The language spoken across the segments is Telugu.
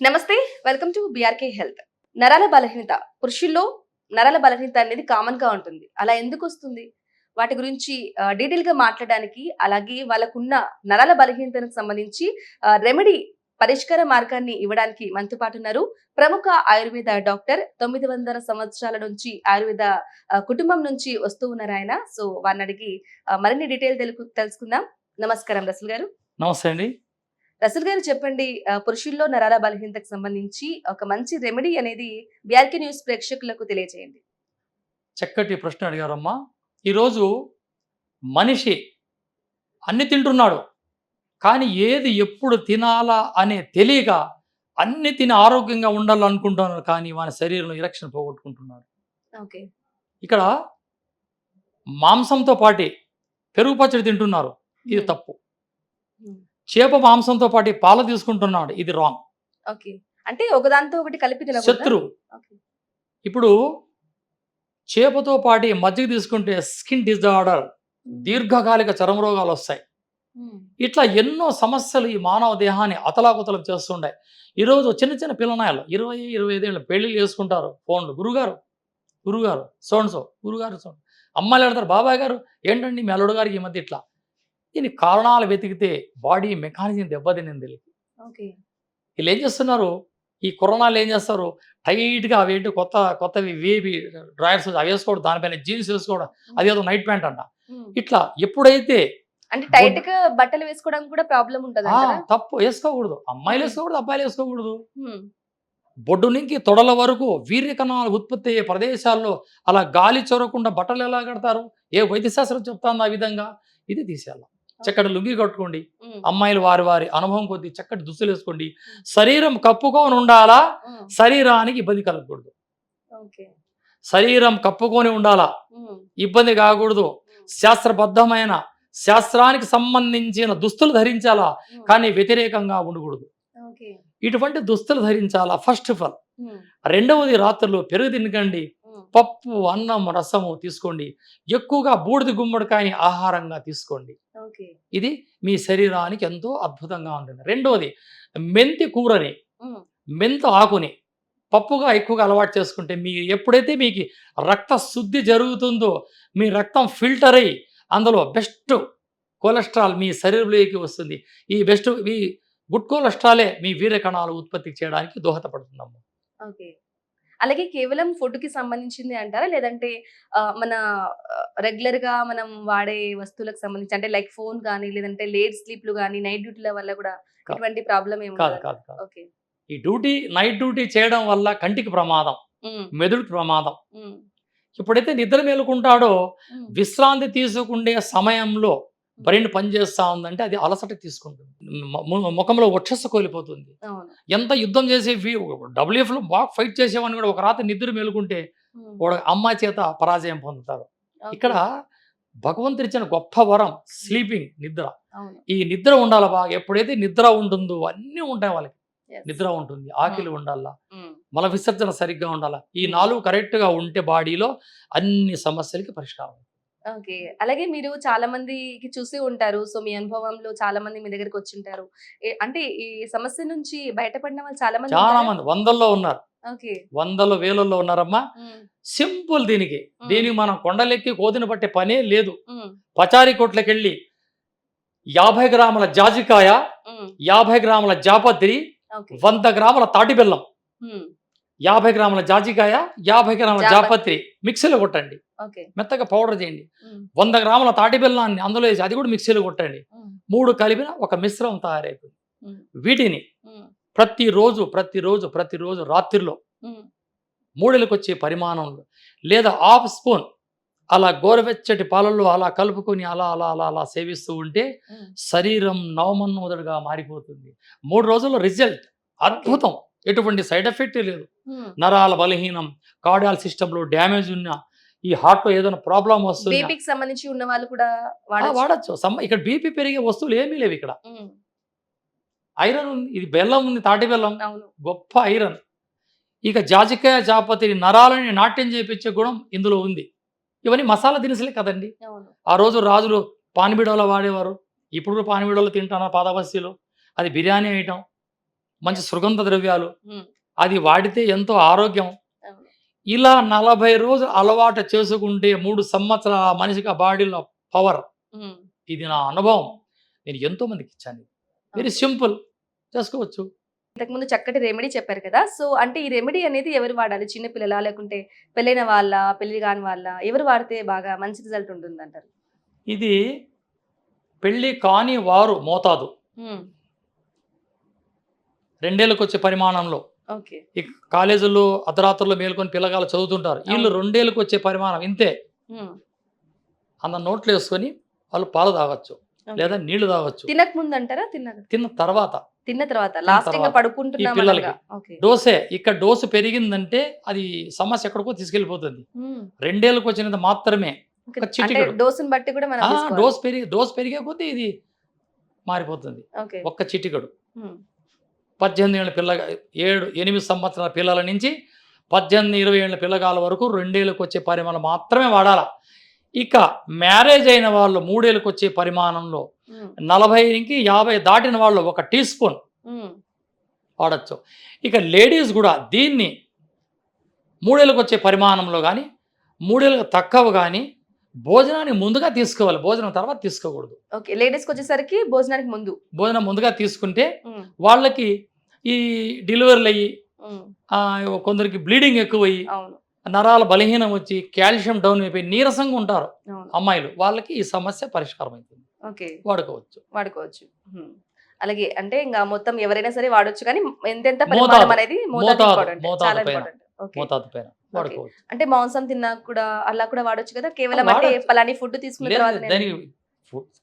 నమస్తే. Welcome to BRK health. నరాల బలహీనత పురుషుల్లో నరాల బలహీనత అనేది కామన్ గా ఉంటుంది. అలా ఎందుకు వస్తుంది? వాటి గురించి డీటెయిల్ గా మాట్లాడడానికి, అలాగే వాళ్ళకున్న నరాల బలహీనతకు సంబంధించి రెమెడీ పరిష్కార మార్గాన్ని ఇవ్వడానికి మనతో పాటు ఉన్నారు ప్రముఖ ఆయుర్వేద డాక్టర్. 900 సంవత్సరాల నుంచి ఆయుర్వేద కుటుంబం నుంచి వస్తూ ఉన్నారు ఆయన. సో వారిని అడిగి మరిన్ని డీటెయిల్ తెలుసుకుందాం. నమస్కారం రసూల్ గారు. నమస్తే అండి. రసూల్ గారు చెప్పండి. పురుషుల్లో నరాల బలహీనతకు సంబంధించి ఒక మంచి రెమెడీ అనేది బీఆర్కే న్యూస్ ప్రేక్షకులకు తెలియజేయండి. చక్కటి ప్రశ్న అడిగారమ్మా. ఈరోజు మనిషి అన్ని తింటున్నాడు. కానీ ఏది ఎప్పుడు తినాలా అనే తెలియక అన్ని తిని ఆరోగ్యంగా ఉండాలనుకుంటున్నాడు. కానీ వాని శరీరంలో ఎలక్షన్ పోగొట్టుకుంటున్నాడు. ఓకే. ఇక్కడ మాంసంతో పాటి పెరుగు పచ్చడి తింటున్నారు. ఇది హ్మ్. తప్పు. హ్మ్. చేప మాంసంతో పాటి పాలు తీసుకుంటున్నాడు. ఇది రాంగ్. ఓకే. అంటే ఒకదాంతో ఒకటి కలిపి తినకూడదా? శత్రువు. ఓకే. ఇప్పుడు చేపతో పాటి మజ్జిగ తీసుకుంటే స్కిన్ డిజార్డర్, హ్మ్. దీర్ఘకాలిక చర్మ రోగాలు వస్తాయి. హ్మ్. ఇట్లా ఎన్నో సమస్యలు ఈ మానవ దేహాన్ని అతలాకుతలం చేస్తుంటాయి. ఈరోజు చిన్న చిన్న పిల్లనాయలు 20-25 ఏళ్ళ పెళ్ళిళ్ళు చేసుకుంటారు. ఫోన్లు, గురుగారు గురుగారు సోన్సో గురుగారు సోన్ అమ్మాయిలు అడతారు, బాబాయ్ గారు ఏంటండి మీ అల్లుడు గారికి ఈ మధ్య ఇట్లా. దీని కారణాలు వెతికితే బాడీ మెకానిజం దెబ్బతినింది. ఓకే. వీళ్ళు ఏం చేస్తున్నారు, ఈ కరోనాలు ఏం చేస్తారు, టైట్గా అవేంటి కొత్త కొత్తవి వేవి డ్రాయర్స్ అవి వేసుకోవడం, దానిపైన జీన్స్ వేసుకోవడం, అదేదో నైట్ ప్యాంట్ అంట. హ్మ్. ఇట్లా ఎప్పుడైతే అంటే టైట్ గా బట్టలు వేసుకోవడానికి కూడా ప్రాబ్లం ఉంటదంటారా? తప్పు వేసుకోకూడదు, అమ్మాయిలు ఓకే. వేసుకోకూడదు, అబ్బాయిలు వేసుకోకూడదు. హ్మ్. బొడ్డు నుంచి తొడల వరకు వీర్య కణాలు ఉత్పత్తి అయ్యే ప్రదేశాల్లో అలా గాలి చొరకుండా బట్టలు ఎలా కడతారు? ఏ వైద్యశాస్త్రం చెప్తాంది ఆ విధంగా? ఇది తీసేయాలి. చక్కటి లుంగి కట్టుకోండి. హ్మ్. అమ్మాయిలు వారి వారి అనుభవం కొద్దీ చక్కటి దుస్తులు వేసుకోండి. శరీరం కప్పుకొని ఉండాలా, హ్మ్. శరీరానికి ఇబ్బంది కలగకూడదు. ఓకే. శరీరం కప్పుకొని ఉండాలా, హ్మ్. ఇబ్బంది కాకూడదు. శాస్త్రబద్ధమైన శాస్త్రానికి సంబంధించిన దుస్తులు ధరించాలా, హ్మ్. కానీ వ్యతిరేకంగా ఉండకూడదు. ఓకే. ఇటువంటి దుస్తులు ధరించాలా ఫస్ట్ ఆఫ్ ఆల్. హ్మ్. రెండవది, రాత్రులు పెరుగు తినకండి. హ్మ్. పప్పు, అన్నం, రసము తీసుకోండి. ఎక్కువగా బూడిద గుమ్మడికాయని ఆహారంగా తీసుకోండి. ఓకే. ఇది మీ శరీరానికి ఎంతో అద్భుతంగా ఉంటుంది. రెండవది, మెంతి కూరని, హ్మ్. మెంతి ఆకుని పప్పుగా ఎక్కువగా అలవాటు చేసుకుంటే ఎప్పుడైతే మీకు రక్త శుద్ధి జరుగుతుందో, మీ రక్తం ఫిల్టర్ అయ్యి అందులో బెస్ట్ కొలెస్ట్రాల్ మీ శరీరంలోకి వస్తుంది. ఈ గుడ్ కొలెస్ట్రాలే మీ వీర్య కణాలు ఉత్పత్తి చేయడానికి దోహదపడుతుందమ్మా. ఓకే. అలాగే కేవలం ఫుడ్‌కి సంబంధించింది అంటారా? లేదంటే మన రెగ్యులర్‌గా మనం వాడే వస్తువులకు సంబంధించి అంటే లైక్ ఫోన్ గాని, లేదంటే లేట్ స్లీప్‌లు గాని, నైట్ డ్యూటీల వల్ల కూడా కా ఇటువంటి ప్రాబ్లమ్ ఏమి కాదు, ఉండదంటారా? కాదు, కాదు. ఓకే. ఈ నైట్ డ్యూటీ చేయడం వల్ల కంటికి ప్రమాదం, హ్మ్. మెదడుకి ప్రమాదం. హ్మ్. ఎప్పుడైతే నిద్ర మేలుకుంటాడో, హ్మ్. విశ్రాంతి తీసుకునే సమయంలో హ్మ్. బ్రెయిన్ పనిచేస్తా ఉందంటే అది అలసట తీసుకుంటుంది. ముఖంలో వక్షస్సు కోల్పోతుంది. అవును. ఎంత యుద్ధం చేసి డబ్ల్యూఎఫ్‌లో బాగా ఫైట్ చేసేవాడిని కూడా ఒక రాత్రి నిద్ర మేలుకుంటే హ్మ్. వాడు అమ్మాయి చేత పరాజయం పొందుతారు. ఇక్కడ ఓకే. భగవంతుడిచ్చిన గొప్ప వరం స్లీపింగ్, నిద్ర. అవును. ఈ నిద్ర ఉండాలి బాగా. ఎప్పుడైతే నిద్ర ఉంటుందో అన్నీ ఉంటాయి వాళ్ళకి. యెస్. నిద్ర ఉంటుంది, హ్మ్. ఆకలి ఉండాలా, హ్మ్. మల విసర్జన సరిగ్గా ఉండాలా. ఈ హ్మ్. 4 కరెక్ట్‌గా ఉంటే బాడీలో అన్ని సమస్యలకి పరిష్కారం. ఓకే. అలాగే మీరు చాలా మందికి చూసి ఉంటారు. సో, మీ అనుభవంలో చాలా మంది మీ దగ్గరికొచ్చుంటారు. అంటే ఈ సమస్య నుంచి బయటపడిన వాళ్ళు చాలా మంది చాలా ఉంటారా? మంది వందల్లో ఉన్నారు. ఓకే. వందలు, వేలల్లో ఉన్నారమ్మా. హ్మ్. సింపుల్ దీనికి. హ్మ్. దీనికి మనం కొండలెక్కి కోతిన పట్టే పనే లేదు. హ్మ్. పచారీ కొట్లకెళ్ళి 50 గ్రాముల జాజికాయ, హ్మ్. 50 గ్రాముల జాపత్రి, ఓకే. 100 గ్రాముల తాటిబెల్లం, హ్మ్. 50 గ్రాముల జాజికాయ, 50 గ్రాముల జాపత్రి. జాపత్రి మిక్సీలో కొట్టండి. ఓకే. మెత్తగా పౌడర్ చేయండి. హ్మ్. 100 గ్రాముల తాటి బెల్లాన్ని అందులో ఏసి అది కూడా మిక్సీలో కొట్టండి. హ్మ్. 3 కలిపిన ఒక మిశ్రమం తయారైతుంది. హ్మ్. వీటిని హ్మ్. ప్రతిరోజు రాత్రిలో హ్మ్. మూడెలకొచ్చే పరిమాణంలో లేదా హాఫ్ స్పూన్ అలా గోరువెచ్చటి పాలల్లో అలా కలుపుకొని అలా సేవిస్తూ ఉంటే హ్మ్. శరీరం నవమన్మోదుడుగా మారిపోతుంది. 3 రోజుల్లో రిజల్ట్ ఓకే. అద్భుతం. ఎటువంటి సైడ్ ఎఫెక్ట్ లేదు. హ్మ్. నరాల బలహీనం, కార్డియాల్ సిస్టమ్‌లో డ్యామేజ్ ఉన్నా, ఈ హార్ట్‌లో ఏదైనా ప్రాబ్లమ్ వస్తున్నా బీపీకి సంబంధించి ఉన్న వాళ్ళు కూడా వాడొచ్చా? వాడొచ్చు. ఇక్కడ బీపీ పెరిగే వస్తువులు ఏమీ లేవిక్కడ. హ్మ్. ఐరన్ ఉంది. ఇది బెల్లం ఉంది, తాటి బెల్లం. అవును. గొప్ప ఐరన్. ఇక జాజికాయ, జాపత్రి నరాలని నాట్యం చేపిచ్చే గుణం ఇందులో ఉంది. ఇవన్నీ మసాలా దినుసులే కదండీ! అవును. ఆ రోజు రాజులు పానిబిడవలో వాడేవారు. ఇప్పుడు కూడా పానిబిడవలో తింటున్నారు పాతబస్తీలో. అది బిర్యానీ ఐటెమ్. మంచి సుగంధ ద్రవ్యాలు, ఉమ్, అది వాడితే ఎంతో ఆరోగ్యం. అవును. ఇలా 40 రోజులు అలవాటు చేసుకుంటే 3 సంవత్సరాల ఆ మనిషికి ఆ బాడీలో పవర్. ఉమ్, ఇది నా అనుభవం. నేను ఎంతో మందికి ఇచ్చాను. Very okay. సింపుల్, చేసుకోవచ్చు. ఇంతకుముందు చక్కటి రెమెడీ చెప్పారు కదా! సో, అంటే ఈ రెమెడీ అనేది ఎవరు వాడాలి? చిన్న పిల్లలా? లేకుంటే పెళ్ళైన వాళ్ళా? పెళ్లి కాని వాళ్ళా? ఎవరు వాడితే బాగా మంచి రిజల్ట్ ఉంటుందంటారు? ఇది పెళ్లి కాని వారు మోతాదు. హ్మ్. 2 ఏళ్ళకొచ్చే పరిమాణంలో. ఓకే. ఈ కాలేజీల్లో అర్ధరాత్రుల్లో మేలుకొని పిల్లగాళ్ళు చదువుతుంటారు. వీళ్ళు అవును. 2 ఏళ్ళకొచ్చే పరిమాణం ఇంతే. హ్మ్. అన్న నోట్లో వేసుకొని వాళ్ళు పాలు తాగొచ్చు. ఓకే. లేదా నీళ్లు తాగొచ్చు. తినక ముందంటారా? తిన్నాక? తిన్న తర్వాత. తిన్న తర్వాత. లాస్ట్ ఇంక తర్వాత ఈ పడుకుంటున్నాం పిల్లలకి అనంగా. ఓకే. డోసే. ఇక్కడ డోసు పెరిగిందంటే అది సమస్య ఎక్కడికో తీసుకెళ్ళిపోతుంది. హ్మ్. 2 ఏళ్ళకొచ్చినంత మాత్రమే. ఓకే. ఒక అంటే చిటికెడు. డోసుని బట్టి కూడా మనం తీసుకోవాలి. డోస్ పెరిగే కొద్దీ ఇది మారిపోతుంది. ఓకే. ఒక్క చిటికెడు. హ్మ్. 18 ఏళ్ల 8 సంవత్సరాల పిల్లల నుంచి 18, 20 ఏళ్ల పిల్లగాళ్ళ వరకు 2 ఏళ్ళకొచ్చే పరిమాణం మాత్రమే వాడాల. ఇక మ్యారేజ్ అయిన వాళ్ళు 3 ఏళ్ళకొచ్చే పరిమాణంలో, హ్మ్. 40-50 దాటిన వాళ్ళు 1 టీ స్పూన్ హ్మ్. వాడొచ్చు. ఇక లేడీస్ గూడా దీన్ని 3 ఏళ్ళకొచ్చే పరిమాణంలో గానీ, 3 ఏళ్ళకి తక్కువ గానీ, భోజనానికి ముందుగా తీసుకోవాలి. భోజనం తర్వాత తీసుకోకూడదు. ఓకే. లేడీస్‌కొచ్చేసరికి భోజనానికి ముందు. భోజనం ముందుగా తీసుకుంటే హ్మ్. వాళ్ళకి ఈ డెలివరీలయ్యి, హ్మ్. కొందరికి బ్లీడింగ్ ఎక్కువయ్యి, అవును. నరాల బలహీనం వచ్చి, కాల్షియం డౌన్ అయిపోయి నీరసంగా ఉంటారు అవును. అమ్మాయిలు. వాళ్ళకి ఈ సమస్య పరిష్కారం అవుతుంది. ఓకే. వాడుకోవచ్చు. వాడుకోవచ్చు. హ్మ్. అలాగే అంటే ఇంగ మొత్తం ఎవరైనా సరే వాడొచ్చు కానీ ఎంతెంత పరిమాణం మోతాదు. అనేది మోతాదు మోతాదు. ఇంపార్టెంట్. మోతాదు చాలా పైన. ఇంపార్టెంట్. ఓకే. మోతాదు పైన ఓకే. వాడుకోవచ్చు. అంటే మాంసం తిన్నా కూడా అలా కూడా వాడొచ్చు కదా? కేవలం అంటే వాడొచ్చు. పలాని ఫుడ్ తీసుకున్న లేదు తర్వాతనే దానికి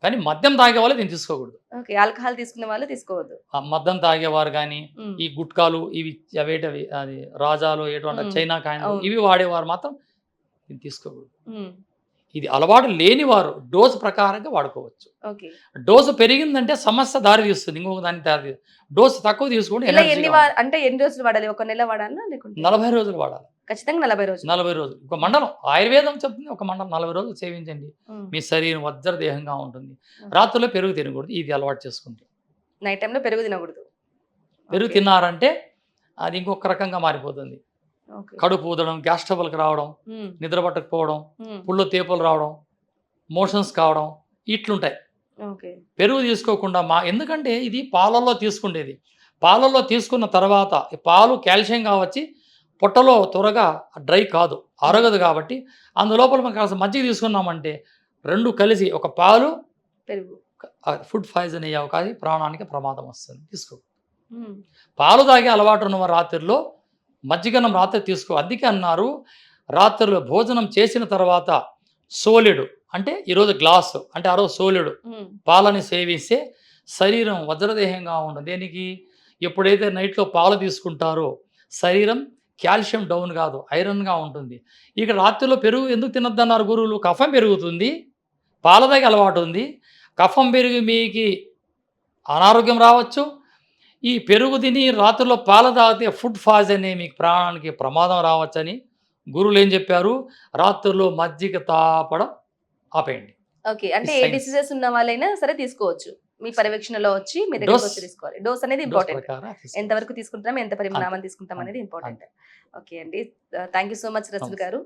కానీ మద్యం తాగేవాళ్ళు దీన్ని తీసుకోకూడదు. ఓకే. ఆల్కహాల్ తీసుకునే వాళ్ళు తీసుకోవద్దు. ఆ మద్యం తాగేవారు గానీ, హ్మ్. ఈ గుట్కాలు ఇవి అవేటవి అది రాజాలు ఎటువంటి హ్మ్. చైనా కాయిన్లు అవును. ఇవి వాడేవారు మాత్రం దీన్ని తీసుకోకూడదు. హ్మ్. ఇది అలవాటు లేని వారు డోసు ప్రకారంగా వాడుకోవచ్చు. ఓకే. డోసు పెరిగిందంటే సమస్య దారి తీస్తుంది. ఇంకొక దానికి దారి తీస్తుంది. డోసు తక్కువ తీసుకోండి ఇలా ఎన్ని ఎనర్జీగా ఉంటుంది. అంటే ఎన్ని రోజులు వాడాలి? ఒక నెల వాడాలా? లేకుంటే 40 రోజులు వాడాలి. ఖచ్చితంగా 40 రోజులు. 40 రోజులు. ఒక మండలం ఆయుర్వేదం చెప్తుంది. ఒక మండలం 40 రోజులు సేవించండి. హ్మ్. మీ శరీరం వజ్రదేహంగా ఉంటుంది. ఓకే. రాత్రుల్లో పెరుగు తినకూడదు. ఇది అలవాటు చేసుకుంటే. నైట్ టైమ్‌లో పెరుగు తినకూడదు. పెరుగు ఓకే. తిన్నారంటే అది ఇంకొక రకంగా మారిపోతుంది. ఓకే. కడుపు ఊదడం, గ్యాస్ ట్రబుల్‌కి రావడం, హ్మ్. నిద్ర పట్టకపోవడం, హ్మ్. పుళ్ళు తేపులు రావడం, మోషన్స్ కావడం ఇట్లుంటాయి. ఓకే. పెరుగు తీసుకోకుండా ఎందుకంటే ఇది పాలల్లో తీసుకుండేది. పాలల్లో తీసుకున్న తర్వాత ఈ పాలు కాల్షియంగా వచ్చి పొట్టలో త్వరగా డ్రై కాదు, అరగదు కాబట్టి అందులోపల మనం కాస్త మజ్జిగ తీసుకున్నామంటే 2 కలిసి ఒక పాలు పెరుగు. ఫుడ్ పాయిజన్ అయ్యే అవకాశం ప్రాణానికి ప్రమాదం వస్తుంది. తీసుకో. హ్మ్. పాలు తాగే అలవాటు ఉన్నవారు రాత్రిలో మజ్జిగన్నం రాత్రి తీసుకో. అందుకే అన్నారు రాత్రిలో భోజనం చేసిన తర్వాత సోలెడు అంటే ఈరోజు గ్లాసు అంటే ఆ రోజు సోలెడు హ్మ్. పాలని సేవిస్తే శరీరం వజ్రదేహంగా ఉండదు. దేనికి? ఎప్పుడైతే నైట్‌లో పాలు తీసుకుంటారో శరీరం కాల్షియం డౌన్ కాదు, ఐరన్‌గా ఉంటుంది. ఇక రాత్రిలో పెరుగు ఎందుకు తినొద్దన్నారు గురువులు? కఫం పెరుగుతుంది. పాలు తాగే అలవాటు ఉంది. కఫం పెరిగి మీకి అనారోగ్యం రావచ్చు. ఈ పెరుగు తిని రాత్రిలో పాలు తాగితే ఫుడ్ పాయిజన్ అయ్యి మీకు ప్రాణానికి ప్రమాదం రావచ్చని గురువులు ఏం చెప్పారు? రాత్రిలో మజ్జిగ తాపడం ఆపేయండి. ఓకే. అంటే ఇది ఏ సైన్స్. డిసీజెస్ ఉన్న వాళ్ళైనా సరే తీసుకోవచ్చు. మీ పర్యవేక్షణలో వచ్చి మీ డోస్ దగ్గరకొచ్చి తీసుకోవాలి. డోస్ అనేది డోస్ ఇంపార్టెంట్. ప్రకారం తీసుకోవచ్చు. ఎంతవరకు తీసుకుంటున్నాం, ఎంత అంతే. పరిమాణం తీసుకుంటాం అంతే. అనేది ఇంపార్టెంట్. అంతే. ఓకే అండి. Thank you so much Rasool నమస్తే. గారు.